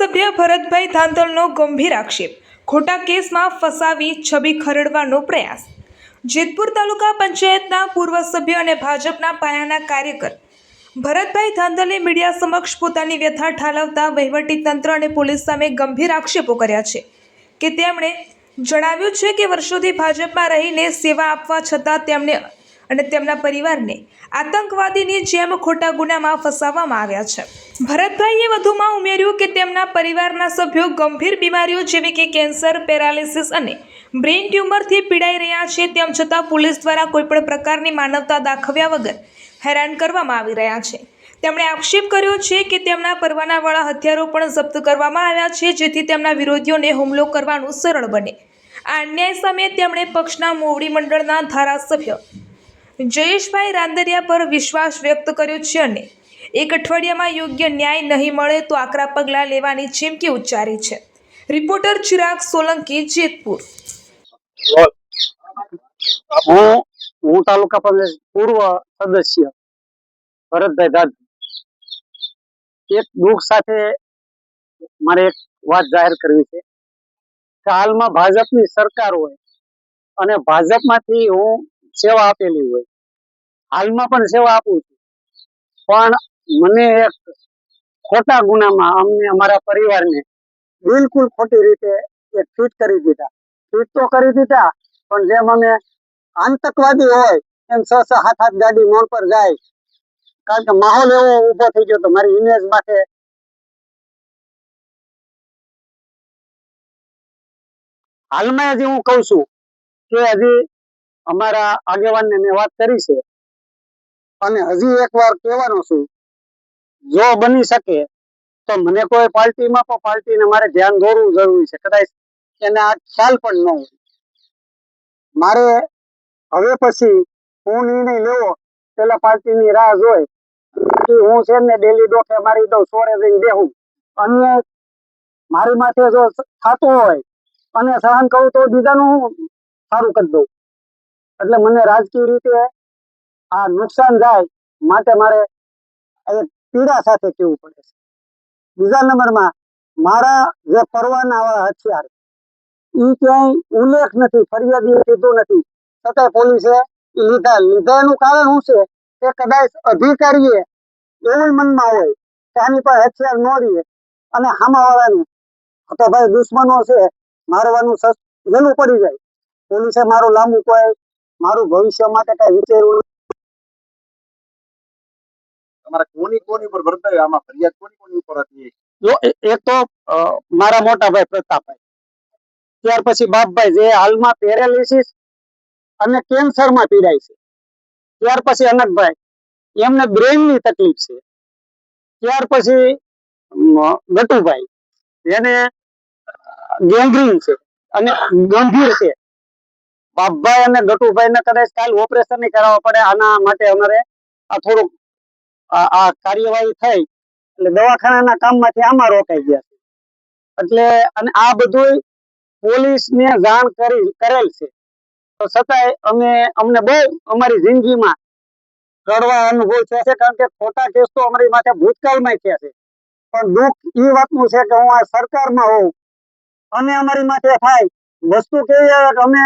ધારાસભ્ય ભરતભાઈ ધાંધલનો ગંભીર આક્ષેપ, ખોટા કેસમાં ફસાવી છબી ખરડવાનો પ્રયાસ। જેતપુર તાલુકા પંચાયતના પૂર્વ સભ્ય અને ભાજપના પાયાના કાર્યકર ભરતભાઈ ધાંધલે મીડિયા સમક્ષ પોતાની વ્યથા ઠાલવતા વહીવટીતંત્ર અને પોલીસ સામે ગંભીર આક્ષેપો કર્યા છે કે તેમણે જણાવ્યું છે કે વર્ષોથી ભાજપમાં રહીને સેવા આપવા છતાં તેમને અને તેમના પરિવારને આતંકવાદીની જેમ ખોટા ગુનામાં ફસાવવામાં આવ્યા છે। ભરતભાઈએ વધુમાં ઉમેર્યું કે તેમના પરિવારના સભ્યો ગંભીર બીમારીઓ જેવી કે કેન્સર, પેરાલિસિસ અને બ્રેઇન ટ્યુમરથી પીડાઈ રહ્યા છે, તેમ છતાં પોલીસ દ્વારા કોઈપણ પ્રકારની માનવતા દાખવ્યા વગર હેરાન કરવામાં આવી રહ્યા છે। તેમણે આક્ષેપ કર્યો છે કે તેમના પરવાનાવાળા હથિયારો પણ જપ્ત કરવામાં આવ્યા છે, જેથી તેમના વિરોધીઓને હુમલો કરવાનું સરળ બને। આ અન્યાય સામે તેમણે પક્ષના મોવડી મંડળના ધારાસભ્ય જયેશભાઈ રાંદરિયા પર વિશ્વાસ વ્યક્ત કર્યો છે અને એક અઠવાડિયામાં યોગ્ય ન્યાય નહીં મળે તો આકરા પગલાં લેવાની ચીમકી ઉચ્ચારી છે। રિપોર્ટર ચિરાગ સોલંકી, જેતપુર। હું તાલુકા પંચાયત પૂર્વ સદસ્ય ભરતભાઈ ધાંધલ, એક દુઃખ સાથે મારે એક વાત જાહેર કરવી છે કે હાલમાં ભાજપની સરકાર હોય અને ભાજપમાંથી હું સેવા આપેલી હોય, હાલમાં પણ સેવા આપું છું, પણ મને એક ખોટા ગુનામાં અમને અમારા પરિવારને બિલકુલ ખોટી રીતે એક ફિટ કરી દીધા। ફિટ તો કરી દીધા, પણ જેમ અમે આતંકવાદી હોય એમ 6-7 ગાડી મોડ પર જાય, કારણ કે માહોલ એવો ઉભો થઈ ગયો તો મારી ઇમેજ માટે હાલમાં હજી હું કઉ છું કે હજી અમારા આગેવાનને મેં વાત કરી છે અને હજી એક વાર કહેવાનો છું, જો બની શકે તો મને કોઈ પાર્ટીમાં પણ પાર્ટીને મારે ધ્યાન દોરવું જરૂરી છે। કદાચ એને આ ખ્યાલ પણ ન હોય, મારે હવે પછી હું નિર્ણય લેવો પેલા પાર્ટીની રાહ જોઈ, હું છે ને ડેલી ડોકે મારી દઉં, સોળે જઈને બેહું, અને મારી માથે જો થતો હોય અને સહન કરું તો બીજાનું હું સારું કરી દઉં। એટલે મને રાજકીય રીતે આ નુકસાન જાય માટે મારે એક પીડા સાથે કહેવું પડે છે। બીજા નંબરમાં મારા જે પરવાના વાળા હથિયાર એ ક્યાંય ઉલ્લેખ નથી, ફરિયાદીએ કીધું નથી, છતાંય પોલીસે લીધા એનું કારણ શું છે કે કદાચ અધિકારીએ એવું મનમાં હોય કે આની પાસે હથિયાર ન રહીએ અને સામાવાળાને તો ભાઈ દુશ્મનો છે મારવાનું વહેલું પડી જાય, પોલીસે મારું લાંબુ કોઈ મારું ભવિષ્ય માટે કઈ વિચાર્યું। એક તો મારા મોટા ભાઈ પ્રતાપભાઈ, ત્યાર પછી બાપભાઈ જે હાલમાં પેરાલિસિસ અને કેન્સરમાં પીડાય છે, ત્યાર પછી અનકભાઈ એમને બ્રેઇન ની તકલીફ છે, ત્યાર પછી ગટુભાઈ એને ગેંગ્રીન છે અને ગંભીર છે। બાપભાઈ અને ગટુભાઈ ને કદાચ કાલ ઓપરેશન નહીં કરાવવા પડે, આના માટે અમારે આ થોડુંક આ કાર્યવાહી થઈ એટલે દવાખાનાના કામમાંથી આમાં રોકાઈ ગયા છે। એટલે અને આ બધું પોલીસ ને જાણ કરેલ છે, તો છતાંય અમને બહુ અમારી જિંદગીમાં કડવા અનુભવ થયા છે, કારણ કે ખોટા કેસ તો અમારી માથે ભૂતકાળમાં થયા છે, પણ દુઃખ એ વાતનું છે કે હું આ સરકારમાં હોઉં અને અમારી માથે થાય વસ્તુ કેવી કે અમે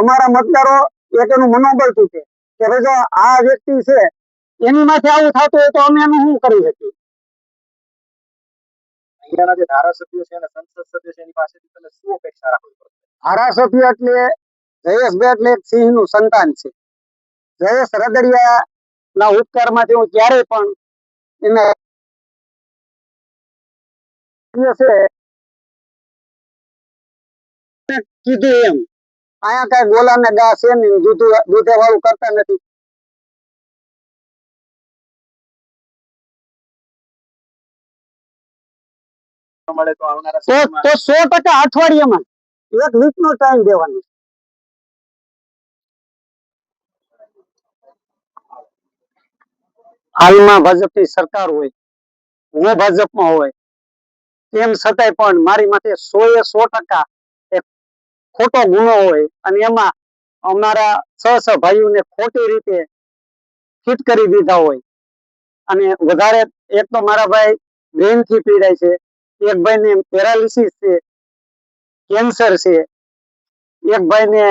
અમારા મતદારો એક એનું મનોબળ તૂટે કે ભાઈ જો આ વ્યક્તિ છે એની માથે આવું થતું હોય તો અમે એનું શું કરી શકીએ। અહીંયાના જે ધારાસભ્યો છે અને સંસદ સભ્ય છે એની પાસેથી તમે શું અપેક્ષા રાખો છો? ધારાસભ્ય એટલે જયેશભાઈ એટલે એક સિંહ નું સંતાન છે। જયેશ રદડિયા ના ઉપકારમાંથી હું ક્યારેય પણ એને કીધું એમ અહીંયા કઈ ગોલા ને ગા છે ને દૂધે વાળું કરતા નથી। તો 100% અઠવાડિયામાં 1 વીક નો ટાઈમ દેવાનો। હાલમાં ભાજપની સરકાર હોય, હું ભાજપમાં હોય, તેમ છતાંય પણ મારી માથે 100% એક ખોટો ગુનો હોય અને એમાં અમારા 6 ભાઈઓને ખોટી રીતે ફિટ કરી દીધા હોય, અને વધારે એક તો મારા ભાઈ બ્રેન થી પીડાય છે, એક ભાઈને પેરાલિસિસ છે, કેન્સર છે, એક ભાઈને